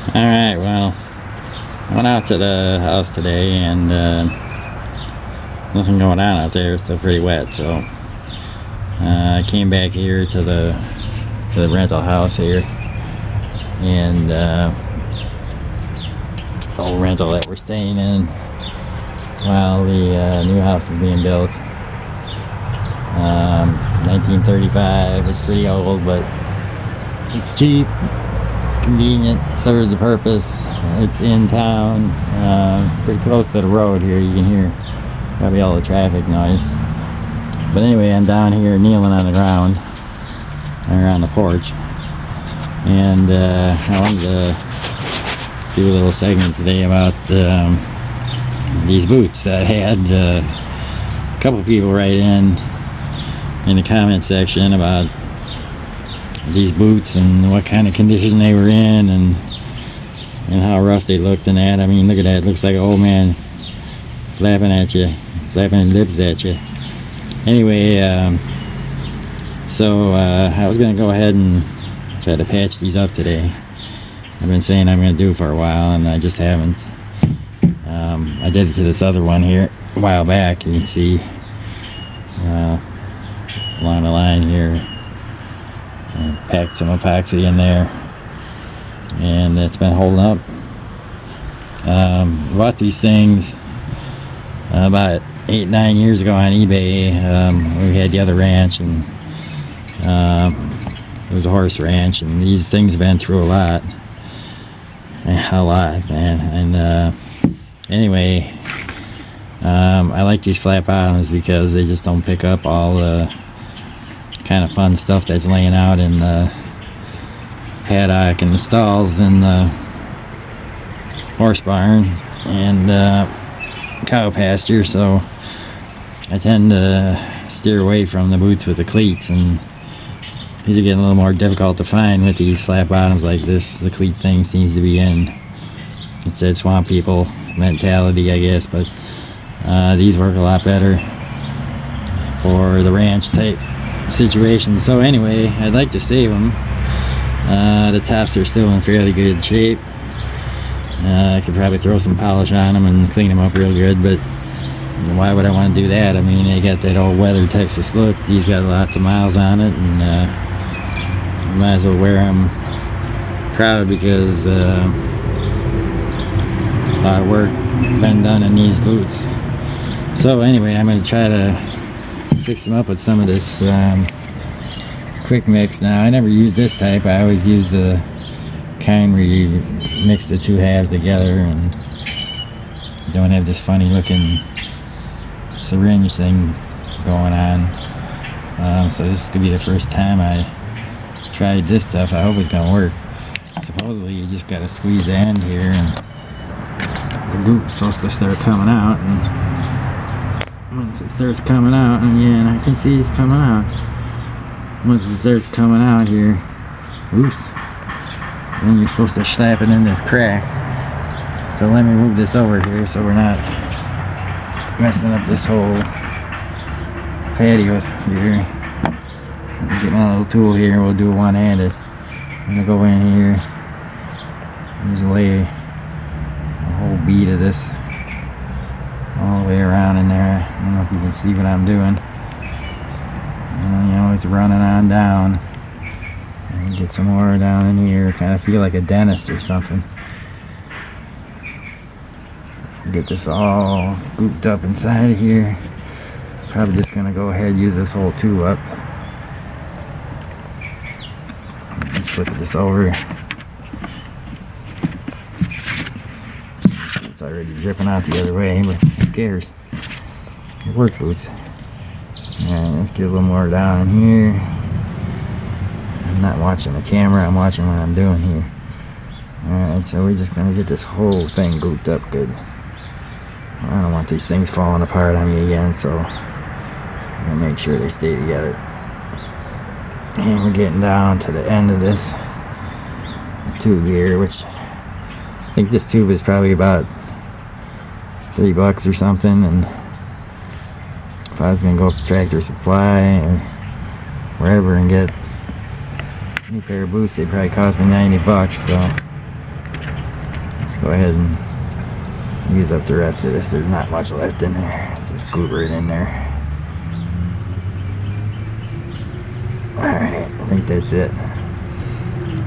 Alright, well, I went out to the house today and nothing going on out there. It's still pretty wet, so I came back here to the rental house here, and the old rental that we're staying in while the new house is being built. 1935. It's pretty old, but it's cheap. Convenient, serves the purpose. It's in town. It's pretty close to the road here. You can hear probably all the traffic noise. But anyway, I'm down here kneeling on the ground or on the porch, and I wanted to do a little segment today about these boots that I had. A couple people write in the comment section about these boots and what kind of condition they were in, and how rough they looked and that. I mean, look at that. It looks like an old man flapping at you, flapping lips at you. Anyway, so I was going to go ahead and try to patch these up today. I've been saying I'm going to do it for a while, and I just haven't. I did it to this other one here a while back. You can see along the line here. Packed some epoxy in there, and it's been holding up. Bought these things about 8-9 years ago on eBay. We had the other ranch, and it was a horse ranch, and these things have been through a lot, man. And anyway, I like these flat bottoms because they just don't pick up all the kind of fun stuff that's laying out in the paddock and the stalls and the horse barn and cow pasture. So I tend to steer away from the boots with the cleats, and these are getting a little more difficult to find with these flat bottoms like this. The cleat thing seems to be in. It said swamp people mentality, I guess, but these work a lot better for the ranch type situation. So anyway, I'd like to save them. The tops are still in fairly good shape. I could probably throw some polish on them and clean them up real good, but why would I want to do that? I mean, they got that old weather Texas look. These got lots of miles on it, and you might as well wear them proud, because a lot of work been done in these boots. So anyway, I'm going to try to fix them up with some of this quick mix. Now, I never use this type. I always use the kind where you mix the two halves together and don't have this funny looking syringe thing going on. So this could be the first time I tried this stuff. I hope it's gonna work. Supposedly you just gotta squeeze the end here, and the goop's supposed to start coming out, and once it starts coming out, and yeah, and I can see it's coming out. Once it starts coming out here, oops, then you're supposed to slap it in this crack. So let me move this over here so we're not messing up this whole patio here. Let me get my little tool here. We'll do it one-handed. I'm gonna go in here and just lay a whole bead of this all the way around in there. I don't know if you can see what I'm doing. You know, it's running on down. And get some more down in here. Kind of feel like a dentist or something. Get this all gooped up inside of here. Probably just gonna go ahead and use this whole tube up. Let's flip this over. It's already dripping out the other way, but who cares? Work boots. Alright, let's get a little more down in here. I'm not watching the camera, I'm watching what I'm doing here. Alright, so we're just gonna get this whole thing gooped up good. I don't want these things falling apart on me again, so I'm gonna make sure they stay together. And we're getting down to the end of this tube here, which I think this tube is probably about $3 or something, and if I was gonna go to Tractor Supply or wherever and get a new pair of boots, they'd probably cost me $90, so go ahead and use up the rest of this. There's not much left in there. Just goober it in there. Alright, I think that's it.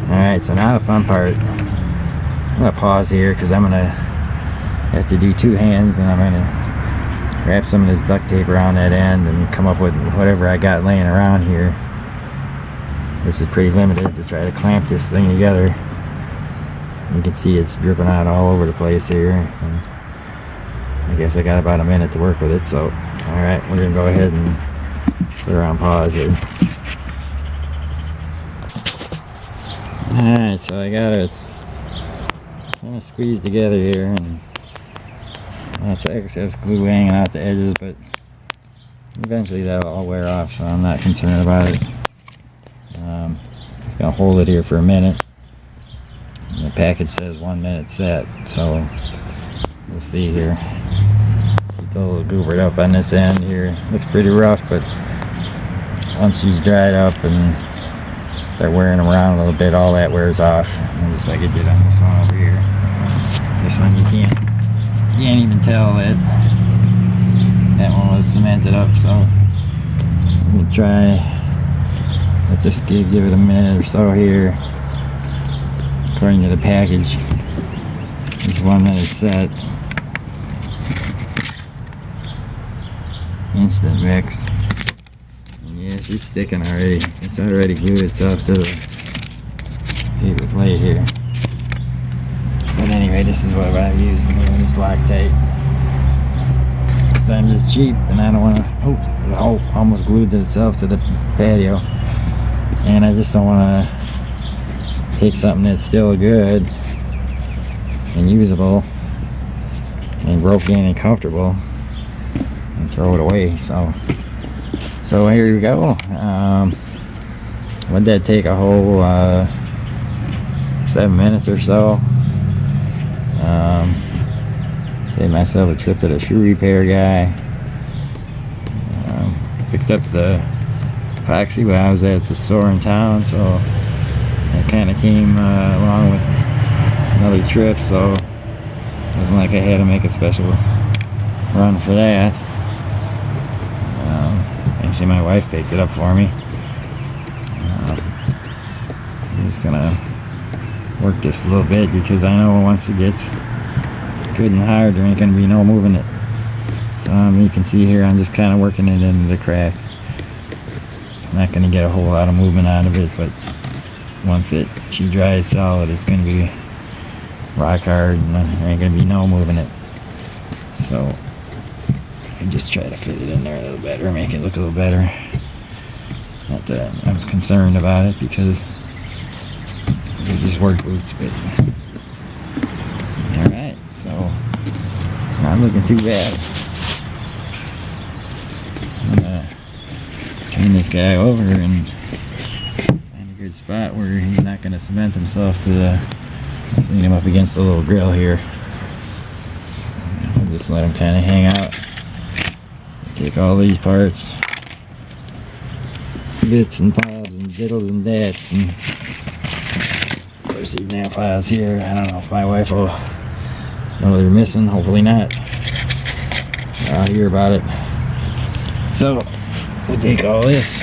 Alright, so now the fun part. I'm going to pause here because I'm going to have to do two hands, and I'm going to wrap some of this duct tape around that end and come up with whatever I got laying around here, which is pretty limited, to try to clamp this thing together. You can see it's dripping out all over the place here. And I guess I got about a minute to work with it, so alright, we're going to go ahead and put her on pause here. Alright, so I got it kind of squeezed together here, and lots of excess glue hanging out the edges, but eventually that'll all wear off, so I'm not concerned about it. Just going to hold it here for a minute. And the package says 1 minute set, so we'll see here. It's a little goobered up on this end here. Looks pretty rough, but once she's dried up and start wearing them around a little bit, all that wears off. And just like it did on this one over here. This one you can't even tell that that one was cemented up. So I'm gonna try. Let's just give it a minute or so here. According to the package, it's 1 minute set. Instant mix. Yeah, she's sticking already. It's already glued itself to the paper plate here. But anyway, this is what I've used in this Loctite. Because I'm just cheap and I don't want to. Oh, almost glued itself to the patio. And I just don't want to take something that's still good and usable and broken and comfortable and throw it away. So here we go. Would that take a whole 7 minutes or so? Save myself a trip to the shoe repair guy. Picked up the epoxy when I was at the store in town, so that kind of came along with another trip, so it wasn't like I had to make a special run for that. Actually, my wife picked it up for me. I'm just gonna work this a little bit because I know once it gets good and hard, there ain't gonna be no moving it. So you can see here, I'm just kind of working it into the crack. I'm not gonna get a whole lot of movement out of it, but once she dries solid, it's gonna be rock hard, and there ain't gonna be no moving it. So I just try to fit it in there a little better, make it look a little better. Not that I'm concerned about it because they're just work boots, but alright, so not looking too bad. I'm gonna turn this guy over and find a good spot where he's not gonna cement himself to the. Let's lean him up against the little grill here. I'll just let him kind of hang out. Take all these parts, bits and bobs and diddles and dats, and of course these nail files here. I don't know if my wife will know they're missing. Hopefully not. I'll hear about it. So we'll take all this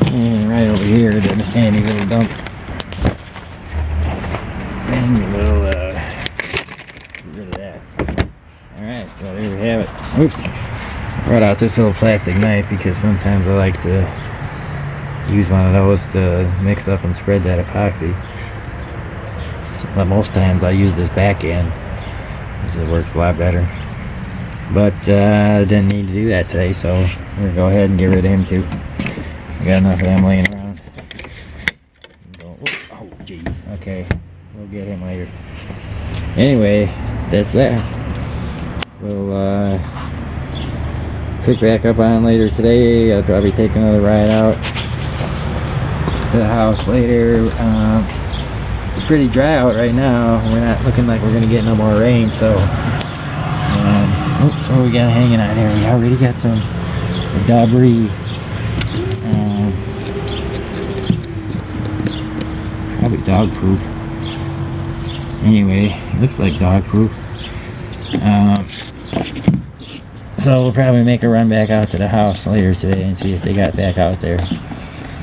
and right over here to this handy little dump, and we'll get rid of that. Alright, so there we have it. Oops. Brought out this little plastic knife because sometimes I like to use one of those to mix up and spread that epoxy. So most times I use this back end because it works a lot better. But I didn't need to do that today, so we're going to go ahead and get rid of him too. I got enough of them laying around. Oh, jeez. Okay, we'll get him later. Anyway, that's that. We'll pick back up on later today. I'll probably take another ride out to the house later. It's pretty dry out right now. We're not looking like we're going to get no more rain, so oops, what we got hanging on here? We already got some debris. Probably dog poop. Anyway, it looks like dog poop. So we'll probably make a run back out to the house later today and see if they got back out there.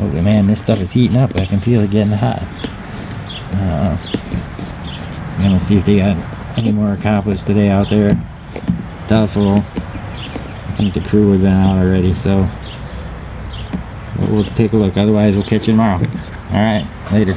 Oh man, this stuff is heating up. I can feel it getting hot. I'm gonna see if they got any more accomplished today out there. Doubtful. I think the crew would have been out already, so we'll take a look. Otherwise, we'll catch you tomorrow. Alright, later.